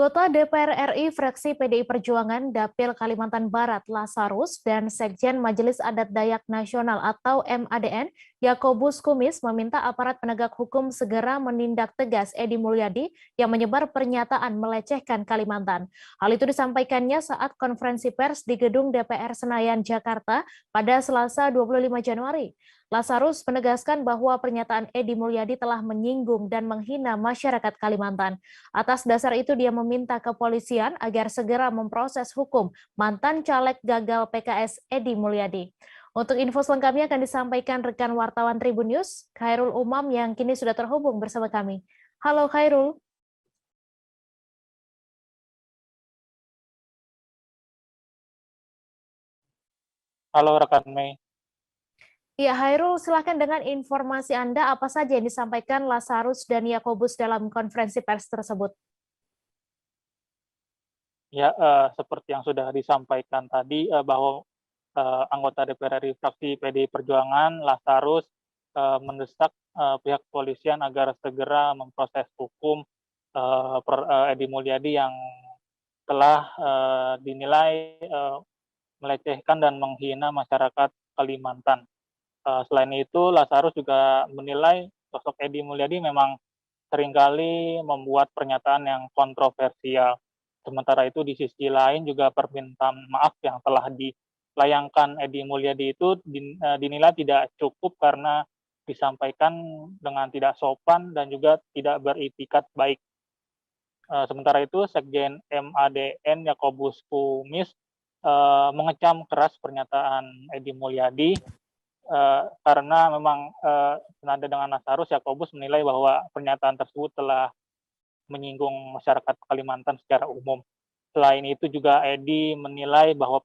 Anggota DPR RI fraksi PDI Perjuangan Dapil Kalimantan Barat Lazarus dan Sekjen Majelis Adat Dayak Nasional atau MADN Yakobus Kumis meminta aparat penegak hukum segera menindak tegas Edi Mulyadi yang menyebar pernyataan melecehkan Kalimantan. Hal itu disampaikannya saat konferensi pers di gedung DPR Senayan, Jakarta pada Selasa 25 Januari. Lazarus menegaskan bahwa pernyataan Edi Mulyadi telah menyinggung dan menghina masyarakat Kalimantan. Atas dasar itu dia meminta kepolisian agar segera memproses hukum mantan caleg gagal PKS Edi Mulyadi. Untuk info selengkapnya akan disampaikan rekan wartawan Tribun News, Khairul Umam yang kini sudah terhubung bersama kami. Halo Khairul. Halo rekan Mei. Ya, Khairul, silakan dengan informasi Anda apa saja yang disampaikan Lazarus dan Yakobus dalam konferensi pers tersebut. Ya, seperti yang sudah disampaikan tadi bahwa anggota DPR RI fraksi PDI Perjuangan Lazarus mendesak pihak kepolisian agar segera memproses hukum Edi Mulyadi yang telah dinilai melecehkan dan menghina masyarakat Kalimantan. Selain itu, Lazarus juga menilai sosok Edi Mulyadi memang seringkali membuat pernyataan yang kontroversial. Sementara itu, di sisi lain juga permintaan maaf yang telah dilayangkan Edi Mulyadi itu dinilai tidak cukup karena disampaikan dengan tidak sopan dan juga tidak beritikat baik. Sementara itu, Sekjen MADN Yakobus Kumis mengecam keras pernyataan Edi Mulyadi karena memang senada dengan Lazarus, Yakobus menilai bahwa pernyataan tersebut telah menyinggung masyarakat Kalimantan secara umum. Selain itu juga Edi menilai bahwa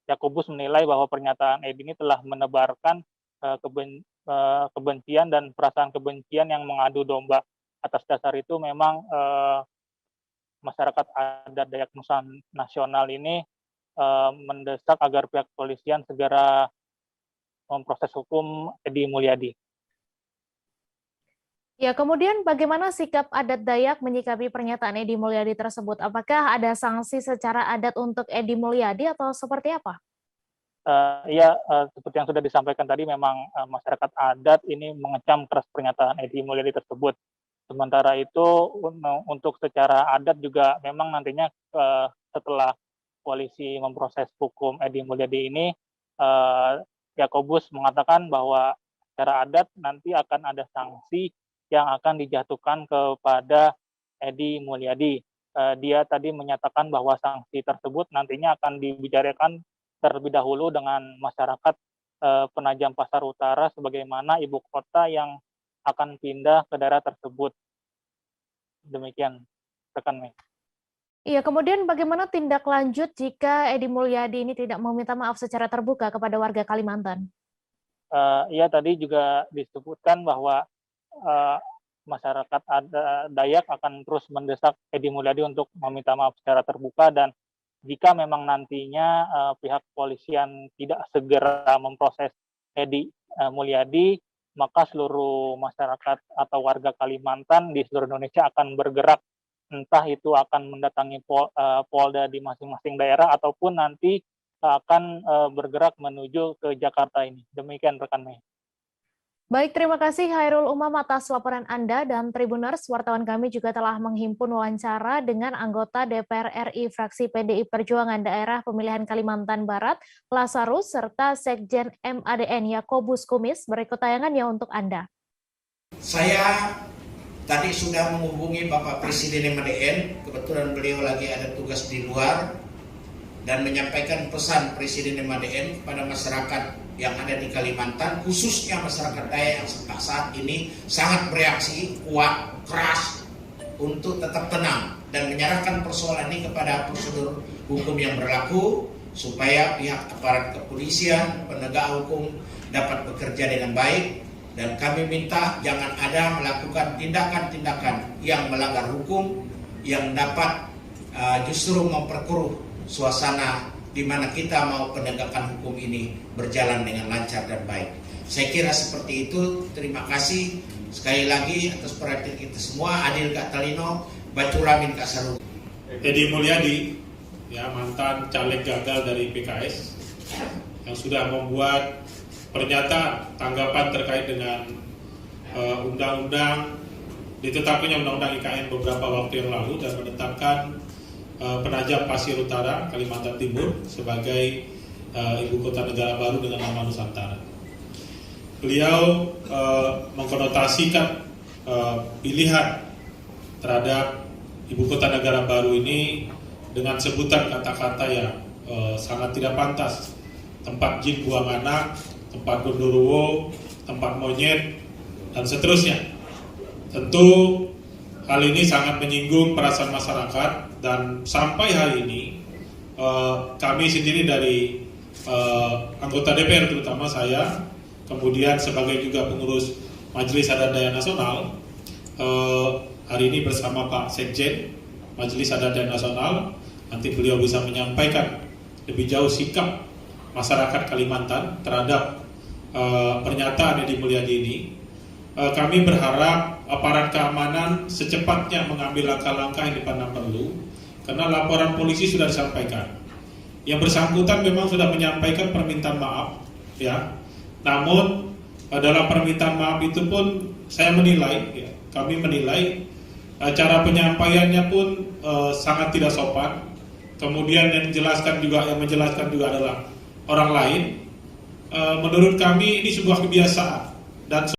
Yakobus menilai bahwa pernyataan Edi ini telah menebarkan kebencian dan perasaan kebencian yang mengadu domba. Atas dasar itu memang masyarakat adat Dayak Nusa Nasional ini mendesak agar pihak kepolisian segera memproses hukum Edi Mulyadi. Ya, kemudian bagaimana sikap adat Dayak menyikapi pernyataan Edi Mulyadi tersebut? Apakah ada sanksi secara adat untuk Edi Mulyadi atau seperti apa? Seperti yang sudah disampaikan tadi, memang masyarakat adat ini mengecam keras pernyataan Edi Mulyadi tersebut. Sementara itu untuk secara adat juga memang nantinya setelah polisi memproses hukum Edi Mulyadi ini, Yakobus mengatakan bahwa secara adat nanti akan ada sanksi yang akan dijatuhkan kepada Edi Mulyadi. Dia tadi menyatakan bahwa sanksi tersebut nantinya akan dibicarakan terlebih dahulu dengan masyarakat Penajam Pasar Utara sebagaimana ibu kota yang akan pindah ke daerah tersebut. Demikian, rekan Mei. Iya, kemudian bagaimana tindak lanjut jika Edi Mulyadi ini tidak meminta maaf secara terbuka kepada warga Kalimantan? Tadi juga disebutkan bahwa masyarakat Dayak akan terus mendesak Edi Mulyadi untuk meminta maaf secara terbuka, dan jika memang nantinya pihak kepolisian tidak segera memproses Edi Mulyadi, maka seluruh masyarakat atau warga Kalimantan di seluruh Indonesia akan bergerak, entah itu akan mendatangi Polda di masing-masing daerah ataupun nanti akan bergerak menuju ke Jakarta ini. Demikian rekan Mei. Baik, terima kasih Khairul Umam atas laporan Anda, dan Tribuners, wartawan kami juga telah menghimpun wawancara dengan anggota DPR RI fraksi PDI Perjuangan Daerah Pemilihan Kalimantan Barat, Lazarus, serta Sekjen MADN Yakobus Kumis. Berikut tayangannya untuk Anda. Saya tadi sudah menghubungi Bapak Presiden MADN, kebetulan beliau lagi ada tugas di luar, dan menyampaikan pesan Presiden MADN kepada masyarakat yang ada di Kalimantan, khususnya masyarakat Dayak yang saat ini sangat bereaksi kuat, keras, untuk tetap tenang dan menyerahkan persoalan ini kepada prosedur hukum yang berlaku supaya pihak aparat kepolisian, penegak hukum dapat bekerja dengan baik. Dan kami minta jangan ada melakukan tindakan-tindakan yang melanggar hukum yang dapat justru memperkeruh suasana di mana kita mau penegakan hukum ini berjalan dengan lancar dan baik. Saya kira seperti itu. Terima kasih. Sekali lagi atas perhatian kita semua, adil Kak Talino, bacuramin Kak Sarul. Edi Mulyadi, ya, mantan caleg gagal dari PKS, yang sudah membuat pernyataan tanggapan terkait dengan ditetapkannya undang-undang IKN beberapa waktu yang lalu dan menetapkan Penajam Pasir Utara, Kalimantan Timur sebagai ibu kota negara baru dengan nama Nusantara. Beliau mengkonotasikan pilihan terhadap ibu kota negara baru ini dengan sebutan kata-kata yang sangat tidak pantas. Tempat jin buang anak, tempat gondoruo, tempat monyet, dan seterusnya. Tentu hal ini sangat menyinggung perasaan masyarakat, dan sampai hari ini kami sendiri dari anggota DPR, terutama saya, kemudian sebagai juga pengurus Majelis Adat Dayak Nasional, hari ini bersama Pak Sekjen Majelis Adat Dayak Nasional, nanti beliau bisa menyampaikan lebih jauh sikap masyarakat Kalimantan terhadap pernyataan Edi Mulyadi ini. Kami berharap aparat keamanan secepatnya mengambil langkah-langkah yang dipandang perlu, karena laporan polisi sudah disampaikan. Yang bersangkutan memang sudah menyampaikan permintaan maaf, ya. Namun dalam permintaan maaf itu pun saya menilai, ya, kami menilai cara penyampaiannya pun sangat tidak sopan. Kemudian yang menjelaskan juga adalah orang lain. Menurut kami ini sebuah kebiasaan dan